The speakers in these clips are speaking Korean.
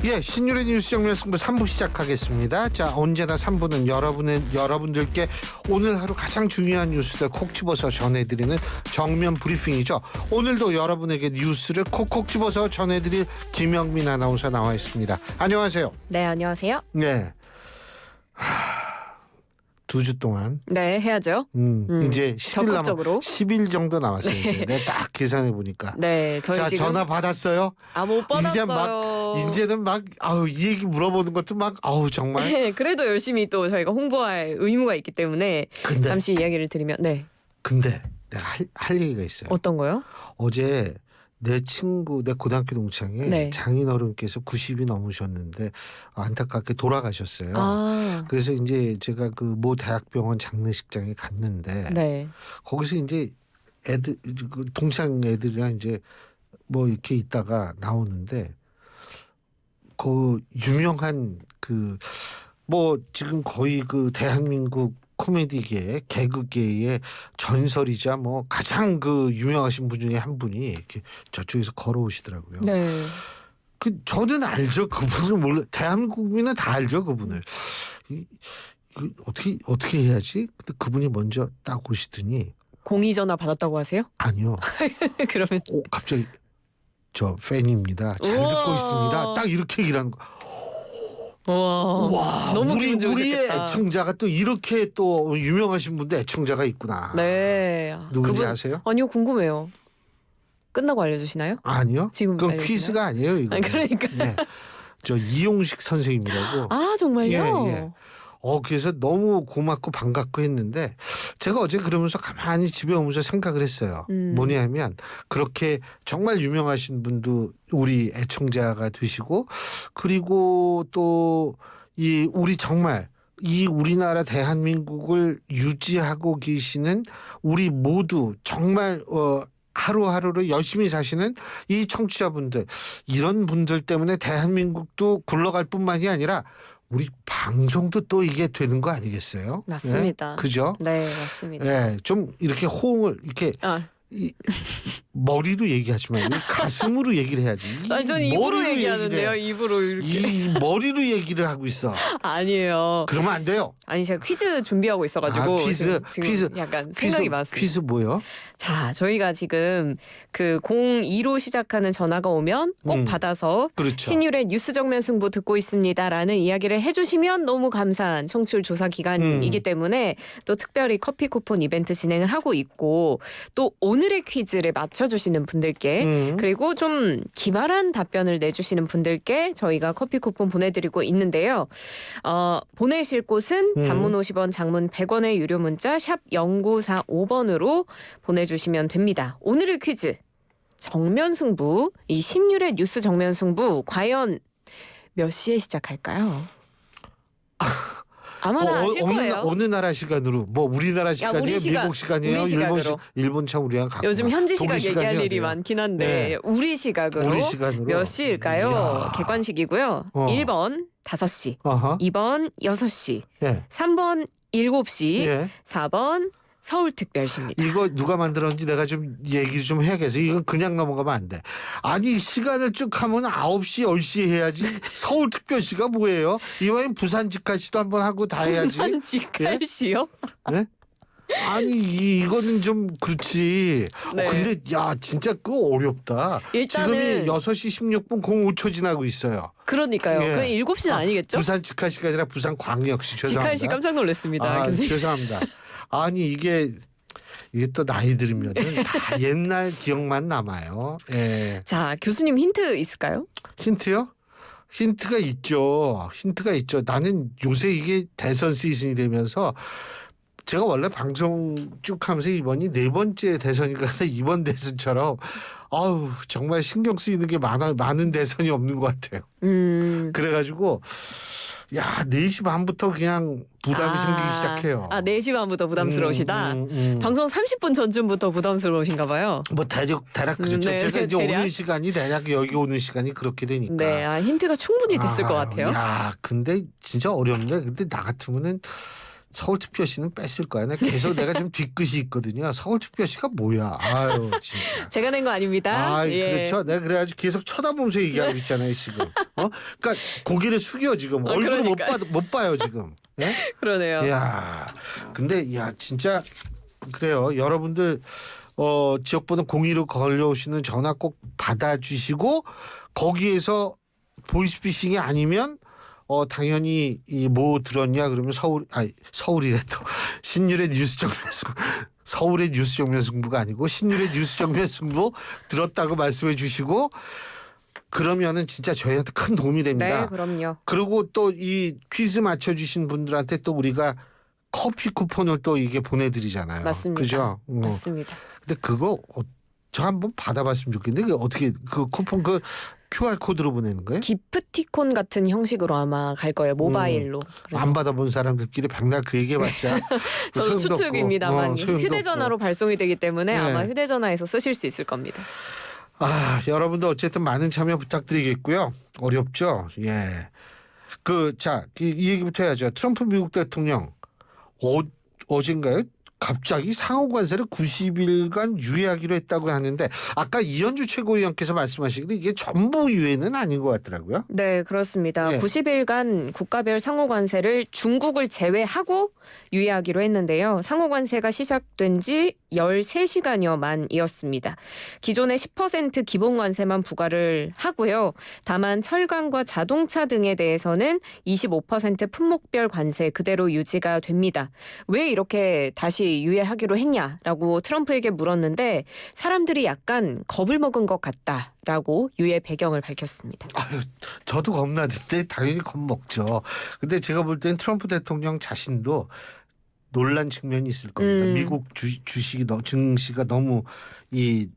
예, 신율의 뉴스 정면 승부 3부 시작하겠습니다. 자, 언제나 3부는 여러분들께 오늘 하루 가장 중요한 뉴스들 콕 집어서 전해드리는 정면 브리핑이죠. 오늘도 여러분에게 뉴스를 콕콕 집어서 전해드릴 김영민 아나운서 나와 있습니다. 안녕하세요. 네, 안녕하세요. 네. 2주 동안 네, 해야죠. 이제 10일 정도 남았어요. 네. 내가 딱 계산해 보니까. 네, 저희 자, 지금 전화 받았어요? 못 받았어요. 이제는 막 이 얘기 물어보는 것도 막 정말. 네, 그래도 열심히 또 저희가 홍보할 의무가 있기 때문에 근데, 잠시 이야기를 드리면 근데 내가 할 얘기가 있어요. 어떤 거요? 어제 내 고등학교 동창이 네. 장인어른께서 90이 넘으셨는데 안타깝게 돌아가셨어요. 아, 그래서 이제 제가 그 모 대학병원 장례식장에 갔는데 네. 거기서 이제 그 동창 애들이랑 이제 뭐 이렇게 있다가 나오는데 그 유명한 그 뭐 지금 거의 그 대한민국 코미디계, 개그계의 전설이자 뭐 가장 그 유명하신 분 중에 한 분이 이렇게 저쪽에서 걸어오시더라고요. 네. 저는 알죠. 그분을 몰라. 대한민국 국민은 다 알죠. 그분을. 어떻게 해야지? 근데 그분이 먼저 딱 오시더니 공의 전화 받았다고 하세요? 아니요. 그러면 갑자기 저 팬입니다. 잘 우와. 듣고 있습니다. 딱 이렇게 얘기를 하는 거. 와, 너무 기분 좋으셨겠다. 우리의 애청자가 또 이렇게 또 유명하신 분들 애청자가 있구나. 네. 누군지 아세요? 아니요, 궁금해요. 끝나고 알려주시나요? 아니요. 지금 그건 알려주나요? 퀴즈가 아니에요. 이거. 그러니까. 네. 저 이용식 선생님이라고. 아, 정말요? 예. 그래서 너무 고맙고 반갑고 했는데 제가 어제 그러면서 가만히 집에 오면서 생각을 했어요. 뭐냐면 그렇게 정말 유명하신 분도 우리 애청자가 되시고 그리고 또 우리 정말 이 우리나라 대한민국을 유지하고 계시는 우리 모두 정말 하루하루를 열심히 사시는 이 청취자분들 이런 분들 때문에 대한민국도 굴러갈 뿐만이 아니라 우리 방송도 또 이게 되는 거 아니겠어요? 맞습니다. 네? 그죠? 네, 맞습니다. 네, 좀 이렇게 호응을 이렇게 머리로 얘기하지 말고 가슴으로 얘기를 해야지. 아니, 저는 입으로 얘기하는데요. 입으로 이렇게. 이 머리로 얘기를 하고 있어. 아니에요. 그러면 안 돼요. 아니, 제가 퀴즈 준비하고 있어가지고 지금 약간 생각이 많습니다. 퀴즈 뭐요? 자, 저희가 지금 그 02로 시작하는 전화가 오면 꼭 받아서 그렇죠. 신율의 뉴스 정면 승부 듣고 있습니다라는 이야기를 해주시면 너무 감사한 청취율 조사 기간이기 때문에 또 특별히 커피 쿠폰 이벤트 진행을 하고 있고 또 오늘의 퀴즈를 맞춰주시는 분들께 그리고 좀 기발한 답변을 내주시는 분들께 저희가 커피 쿠폰 보내드리고 있는데요. 보내실 곳은 단문 50원, 장문 100원의 유료 문자 샵 0945번으로 보내주시면 됩니다. 오늘의 퀴즈 정면 승부, 이 신율의 뉴스 정면 승부 과연 몇 시에 시작할까요? 아마나 아실 거예요. 어느 나라 시간으로 뭐 우리나라 시간이에요? 우리 시간, 미국 시간이에요? 우리 시각으로. 일본 참 우리랑 같구나. 요즘 현지 시각 독일 얘기할 시간이 일이 어디예요? 많긴 한데 네. 우리 시각으로 몇 시일까요? 이야. 객관식이고요. 1번 5시, 어허. 2번 6시, 예. 3번 7시, 예. 4번 서울특별시입니다. 이거 누가 만들었는지 내가 좀 얘기를 좀 해야겠어. 이건 그냥 넘어가면 안 돼. 아니 시간을 쭉 하면 9시 10시 해야지. 서울특별시가 뭐예요? 이번엔 부산 직할시도 한번 하고 다 해야지. 부산 직할시요? 네? 아니 이거는 좀 그렇지. 네. 근데 야 진짜 그거 어렵다. 일단은 지금이 6시 16분 05초 지나고 있어요. 그러니까요. 예. 그건 7시는 아니겠죠? 부산 직할시가 아니라 부산 광역시. 죄송합니다. 직할시 깜짝 놀랐습니다. 교수님. 죄송합니다. 아니 이게 또 나이 들으면은 다 옛날 기억만 남아요. 예. 자, 교수님 힌트 있을까요? 힌트요? 힌트가 있죠. 나는 요새 이게 대선 시즌이 되면서 제가 원래 방송 쭉 하면서 이번이 4번째 대선이니까 이번 대선처럼 정말 신경 쓰이는 게 많은 대선이 없는 것 같아요. 그래가지고 4시 반부터 그냥 부담이 생기기 시작해요. 4시 반부터 부담스러우시다. 방송 30분 전쯤부터 부담스러우신가 봐요. 뭐 대략 그렇죠. 네, 제가 이제 대략. 오는 시간이 대략 여기 오는 시간이 그렇게 되니까. 네, 힌트가 충분히 됐을 것 같아요. 야, 근데 진짜 어렵네. 근데 나 같으면은 서울특별시는 뺐을 거야. 계속 내가 좀 뒤끝이 있거든요. 서울특별시가 뭐야? 아유 진짜. 제가 낸 거 아닙니다. 아, 예. 그렇죠. 내가 그래가지고 계속 쳐다보면서 얘기하고 있잖아요, 지금. 그러니까 고개를 숙여 지금 얼굴을 못 봐요 지금. 예? 그러네요. 야, 근데 야 진짜 그래요. 여러분들 지역번호 02로 걸려오시는 전화 꼭 받아주시고 거기에서 보이스피싱이 아니면 당연히 이 뭐 들었냐 그러면 서울이래 또 신율의 뉴스 정면 승부 서울의 뉴스 정면 승부가 아니고 신율의 뉴스 정면 승부 들었다고 말씀해 주시고 그러면은 진짜 저희한테 큰 도움이 됩니다. 네, 그럼요. 그리고 또 이 퀴즈 맞춰주신 분들한테 또 우리가 커피 쿠폰을 또 이게 보내드리잖아요. 맞습니다. 그죠? 맞습니다. 근데 그거 저 한번 받아봤으면 좋겠는데 그게 어떻게 그 쿠폰 그 QR 코드로 보내는 거예요? 기프티콘 같은 형식으로 아마 갈 거예요. 모바일로. 그래서. 안 받아본 사람들끼리 백날 그 얘기해봤자 저도 소용도 추측입니다만 없고, 소용도 휴대전화로 발송이 되기 때문에 네. 아마 휴대전화에서 쓰실 수 있을 겁니다. 여러분들 어쨌든 많은 참여 부탁드리겠고요. 어렵죠? 예. 이 얘기부터 해야죠. 트럼프 미국 대통령 어젠가요? 갑자기 상호 관세를 90일간 유예하기로 했다고 하는데 아까 이현주 최고위원께서 말씀하시기를 이게 전부 유예는 아닌 것 같더라고요. 네, 그렇습니다. 예. 90일간 국가별 상호 관세를 중국을 제외하고 유예하기로 했는데요. 상호 관세가 시작된 지 13시간여 만이었습니다. 기존의 10% 기본 관세만 부과를 하고요. 다만 철강과 자동차 등에 대해서는 25% 품목별 관세 그대로 유지가 됩니다. 왜 이렇게 다시 유예하기로 했냐라고 트럼프에게 물었는데 사람들이 약간 겁을 먹은 것 같다라고 유예 배경을 밝혔습니다. 저도 겁나는데 당연히 겁먹죠. 근데 제가 볼 땐 트럼프 대통령 자신도 놀란 측면이 있을 겁니다. 미국 주식이 증시가 너무 이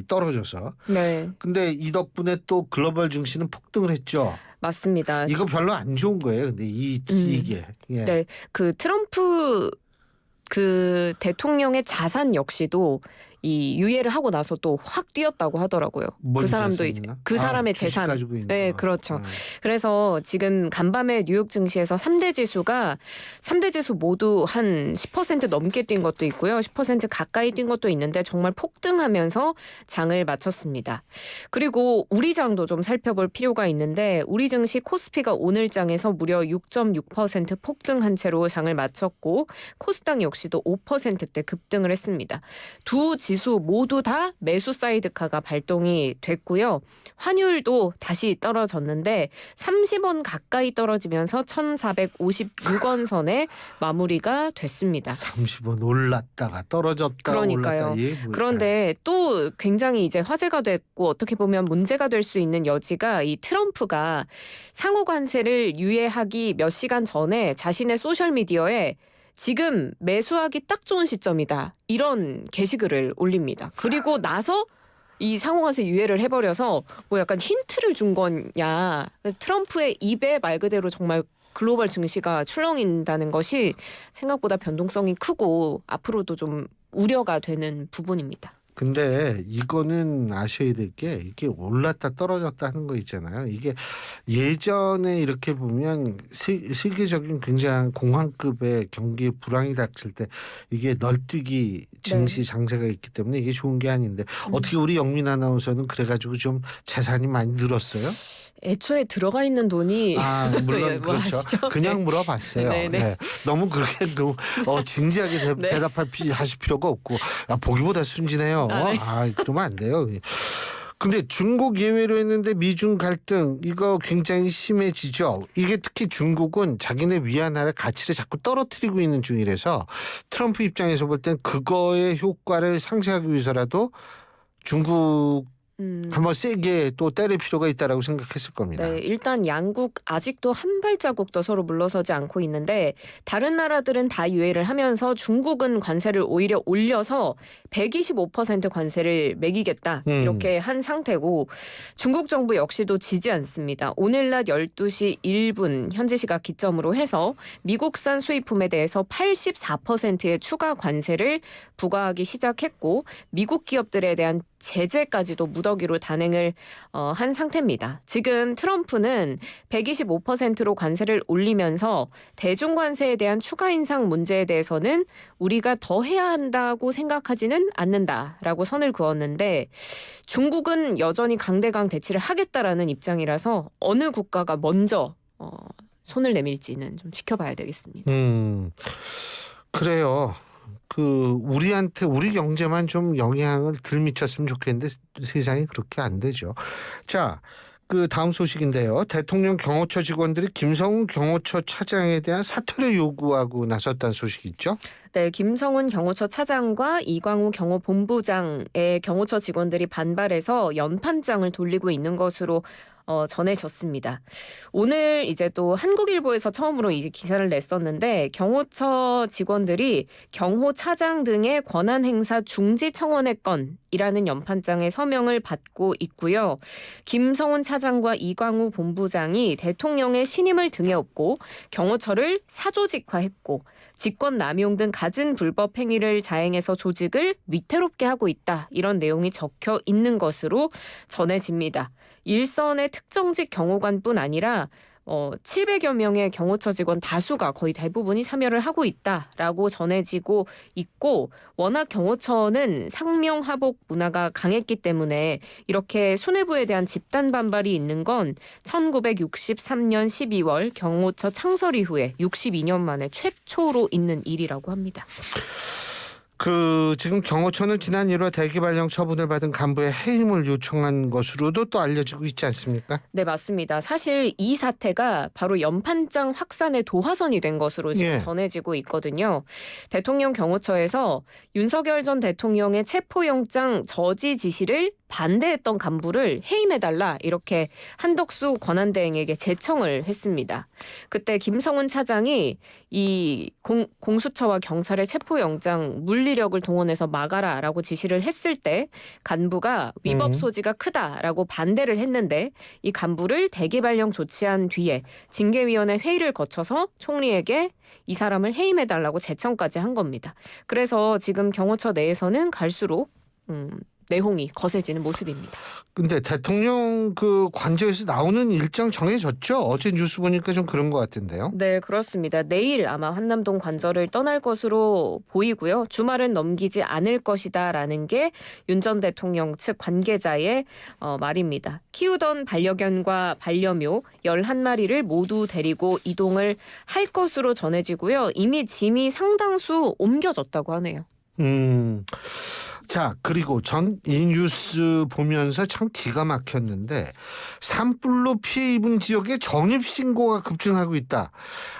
떨어져서. 네, 근데 이 덕분에 또 글로벌 증시는 폭등을 했죠. 맞습니다. 이거 별로 안 좋은 거예요. 근데 이게 예. 네, 그 트럼프 그 대통령의 자산 역시도 이 유예를 하고 나서 또 확 뛰었다고 하더라고요. 그 사람도 이제 그 사람의 재산. 네, 그렇죠. 그래서 지금 간밤에 뉴욕 증시에서 3대 지수 모두 한 10% 넘게 뛴 것도 있고요. 10% 가까이 뛴 것도 있는데 정말 폭등하면서 장을 마쳤습니다. 그리고 우리 장도 좀 살펴볼 필요가 있는데 우리 증시 코스피가 오늘 장에서 무려 6.6% 폭등한 채로 장을 마쳤고 코스닥 역시도 5%대 급등을 했습니다. 두 지수 모두 다 매수 사이드카가 발동이 됐고요. 환율도 다시 떨어졌는데 30원 가까이 떨어지면서 1,456원 선에 마무리가 됐습니다. 30원 올랐다가 떨어졌다 그러니까요. 올랐다. 그런데 또 굉장히 이제 화제가 됐고 어떻게 보면 문제가 될 수 있는 여지가 이 트럼프가 상호 관세를 유예하기 몇 시간 전에 자신의 소셜미디어에 지금 매수하기 딱 좋은 시점이다. 이런 게시글을 올립니다. 그리고 나서 이 상호관세 유예를 해버려서 뭐 약간 힌트를 준 거냐. 트럼프의 입에 말 그대로 정말 글로벌 증시가 출렁인다는 것이 생각보다 변동성이 크고 앞으로도 좀 우려가 되는 부분입니다. 근데 이거는 아셔야 될 게 이게 올랐다 떨어졌다 하는 거 있잖아요. 이게 예전에 이렇게 보면 세계적인 굉장한 공황급의 경기에 불황이 닥칠 때 이게 널뛰기 증시 장세가 있기 때문에 이게 좋은 게 아닌데 어떻게 우리 영민 아나운서는 그래가지고 좀 재산이 많이 늘었어요? 애초에 들어가 있는 돈이 물론 뭐 그렇죠. 하시죠? 그냥 물어봤어요. 네. 너무 그렇게 진지하게 대답하실 필요가 없고 보기보다 순진해요. 그러면 안 돼요. 근데 중국 예외로 했는데 미중 갈등 이거 굉장히 심해지죠. 이게 특히 중국은 자기네 위안화의 가치를 자꾸 떨어뜨리고 있는 중이라서 트럼프 입장에서 볼 땐 그거의 효과를 상쇄하기 위해서라도 중국 한번 세게 또 때릴 필요가 있다라고 생각했을 겁니다. 네, 일단 양국 아직도 한 발자국도 서로 물러서지 않고 있는데 다른 나라들은 다 유예를 하면서 중국은 관세를 오히려 올려서 125% 관세를 매기겠다 이렇게 한 상태고 중국 정부 역시도 지지 않습니다. 오늘 낮 12시 1분 현지 시각 기점으로 해서 미국산 수입품에 대해서 84%의 추가 관세를 부과하기 시작했고 미국 기업들에 대한 제재까지도 무더기로 단행을 한 상태입니다. 지금 트럼프는 125%로 관세를 올리면서 대중관세에 대한 추가 인상 문제에 대해서는 우리가 더 해야 한다고 생각하지는 않는다라고 선을 그었는데 중국은 여전히 강대강 대치를 하겠다라는 입장이라서 어느 국가가 먼저 손을 내밀지는 좀 지켜봐야 되겠습니다. 그래요. 우리한테 우리 경제만 좀 영향을 덜 미쳤으면 좋겠는데 세상이 그렇게 안 되죠. 자, 다음 소식인데요. 대통령 경호처 직원들이 김성훈 경호처 차장에 대한 사퇴를 요구하고 나섰다는 소식이 있죠. 네, 김성훈 경호처 차장과 이광우 경호본부장의 경호처 직원들이 반발해서 연판장을 돌리고 있는 것으로 전해졌습니다. 오늘 이제 또 한국일보에서 처음으로 이제 기사를 냈었는데 경호처 직원들이 경호차장 등의 권한 행사 중지 청원의 건이라는 연판장에 서명을 받고 있고요. 김성훈 차장과 이광우 본부장이 대통령의 신임을 등에 업고 경호처를 사조직화했고 직권 남용 등 갖은 불법 행위를 자행해서 조직을 위태롭게 하고 있다. 이런 내용이 적혀 있는 것으로 전해집니다. 일선의 특정직 경호관뿐 아니라 700여 명의 경호처 직원 다수가 거의 대부분이 참여를 하고 있다라고 전해지고 있고 워낙 경호처는 상명하복 문화가 강했기 때문에 이렇게 수뇌부에 대한 집단 반발이 있는 건 1963년 12월 경호처 창설 이후에 62년 만에 최초로 있는 일이라고 합니다. 지금 경호처는 지난 1월 대기 발령 처분을 받은 간부의 해임을 요청한 것으로도 또 알려지고 있지 않습니까? 네, 맞습니다. 사실 이 사태가 바로 연판장 확산의 도화선이 된 것으로 지금 전해지고 있거든요. 대통령 경호처에서 윤석열 전 대통령의 체포영장 저지 지시를 반대했던 간부를 해임해달라 이렇게 한덕수 권한대행에게 제청을 했습니다. 그때 김성훈 차장이 이 공수처와 경찰의 체포영장 물리력을 동원해서 막아라라고 지시를 했을 때 간부가 위법 소지가 크다라고 반대를 했는데 이 간부를 대기 발령 조치한 뒤에 징계위원회 회의를 거쳐서 총리에게 이 사람을 해임해달라고 제청까지 한 겁니다. 그래서 지금 경호처 내에서는 갈수록 내홍이 거세지는 모습입니다. 근데 대통령 관저에서 나오는 일정 정해졌죠? 어제 뉴스 보니까 좀 그런 것 같은데요. 네, 그렇습니다. 내일 아마 한남동 관저를 떠날 것으로 보이고요. 주말은 넘기지 않을 것이다라는 게 윤 전 대통령 측 관계자의 말입니다. 키우던 반려견과 반려묘 11마리를 모두 데리고 이동을 할 것으로 전해지고요. 이미 짐이 상당수 옮겨졌다고 하네요. 자, 그리고 전 이 뉴스 보면서 참 기가 막혔는데 산불로 피해 입은 지역에 전입신고가 급증하고 있다.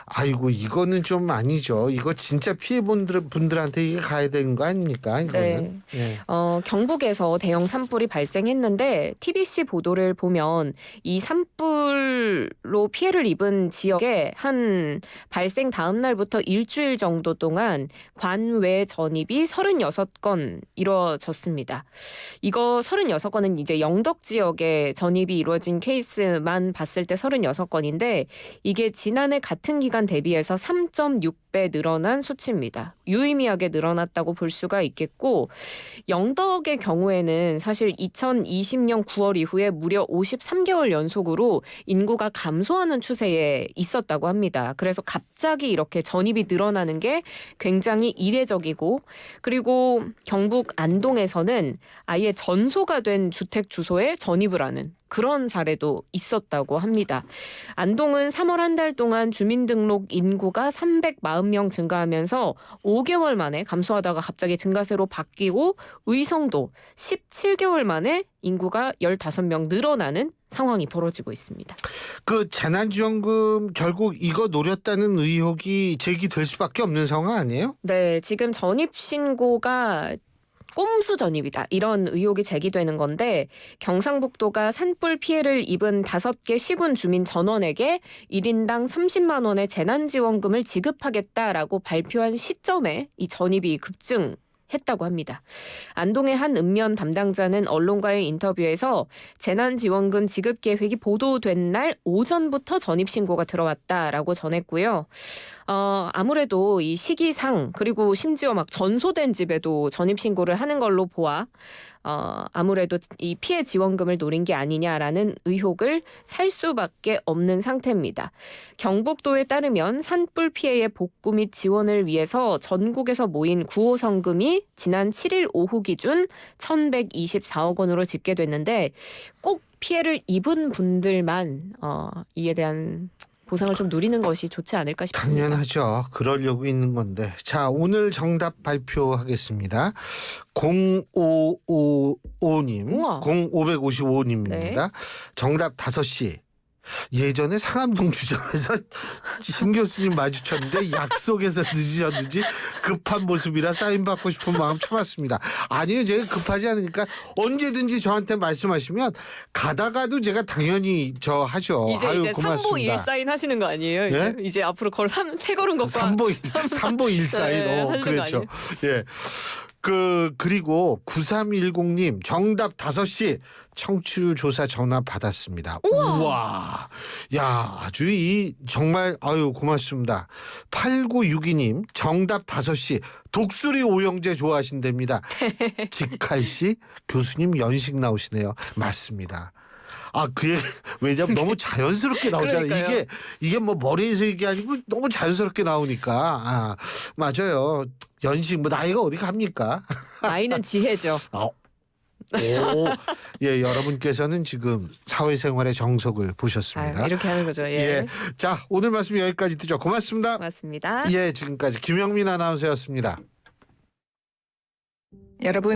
아이고, 이거는 좀 아니죠. 이거 진짜 피해 분들한테 이게 가야 되는 거 아닙니까? 이거는. 네. 경북에서 대형 산불이 발생했는데 TBC 보도를 보면 이 산불로 피해를 입은 지역에 한 발생 다음 날부터 일주일 정도 동안 관외 전입이 36건 이루어졌습니다. 이거 36건은 이제 영덕 지역에 전입이 이루어진 케이스만 봤을 때 36건인데 이게 지난해 같은 기간 대비해서 3.6배 늘어난 수치입니다. 유의미하게 늘어났다고 볼 수가 있겠고 영덕의 경우에는 사실 2020년 9월 이후에 무려 53개월 연속으로 인구가 감소하는 추세에 있었다고 합니다. 그래서 갑자기 이렇게 전입이 늘어나는 게 굉장히 이례적이고 그리고 경북 안동에서는 아예 전소가 된 주택 주소에 전입을 하는 그런 사례도 있었다고 합니다. 안동은 3월 한 달 동안 주민등록 인구가 340명 증가하면서 5개월 만에 감소하다가 갑자기 증가세로 바뀌고 의성도 17개월 만에 인구가 15명 늘어나는 상황이 벌어지고 있습니다. 재난지원금 결국 이거 노렸다는 의혹이 제기될 수밖에 없는 상황 아니에요? 네, 지금 전입신고가 꼼수 전입이다. 이런 의혹이 제기되는 건데 경상북도가 산불 피해를 입은 5개 시군 주민 전원에게 1인당 30만 원의 재난지원금을 지급하겠다라고 발표한 시점에 이 전입이 급증했다고 합니다. 안동의 한 읍면 담당자는 언론과의 인터뷰에서 재난지원금 지급 계획이 보도된 날 오전부터 전입신고가 들어왔다라고 전했고요. 아무래도 이 시기상 그리고 심지어 막 전소된 집에도 전입 신고를 하는 걸로 보아 아무래도 이 피해 지원금을 노린 게 아니냐라는 의혹을 살 수밖에 없는 상태입니다. 경북도에 따르면 산불 피해의 복구 및 지원을 위해서 전국에서 모인 구호 성금이 지난 7일 오후 기준 1,124억 원으로 집계됐는데 꼭 피해를 입은 분들만 이에 대한 보상을 좀 누리는 것이 좋지 않을까 싶습니다. 당연하죠. 그러려고 있는 건데. 자, 오늘 정답 발표하겠습니다. 0555님, 우와. 0555님입니다. 네. 정답 5시. 예전에 상암동 주점에서 신 교수님 마주쳤는데 약속에서 늦으셨는지 급한 모습이라 사인 받고 싶은 마음 참았습니다. 아니요, 제가 급하지 않으니까 언제든지 저한테 말씀하시면 가다가도 제가 당연히 저 하죠. 이제 아유, 이제 고맙습니다. 3보 1사인 하시는 거 아니에요? 네? 이제 앞으로 세 걸음 걷고 3보 1사인. 네, 하시는 거 그렇죠. 아니에요? 예. 그리고 9310님 정답 5시 청취율 조사 전화 받았습니다. 우와. 야, 아주 정말 아유 고맙습니다. 8962님 정답 5시 독수리 오영재 좋아하신답니다. 직할씨 교수님 연식 나오시네요. 맞습니다. 왜냐면 너무 자연스럽게 나오잖아요. 그러니까요. 이게 뭐 머리에서 이게 아니고 너무 자연스럽게 나오니까. 맞아요. 연식 뭐 나이가 어디 갑니까? 나이는 지혜죠. 예, 여러분께서는 지금 사회생활의 정석을 보셨습니다. 이렇게 하는 거죠. 예. 예. 자, 오늘 말씀 여기까지 듣죠. 고맙습니다. 맞습니다. 예, 지금까지 김영민 아나운서였습니다. 여러분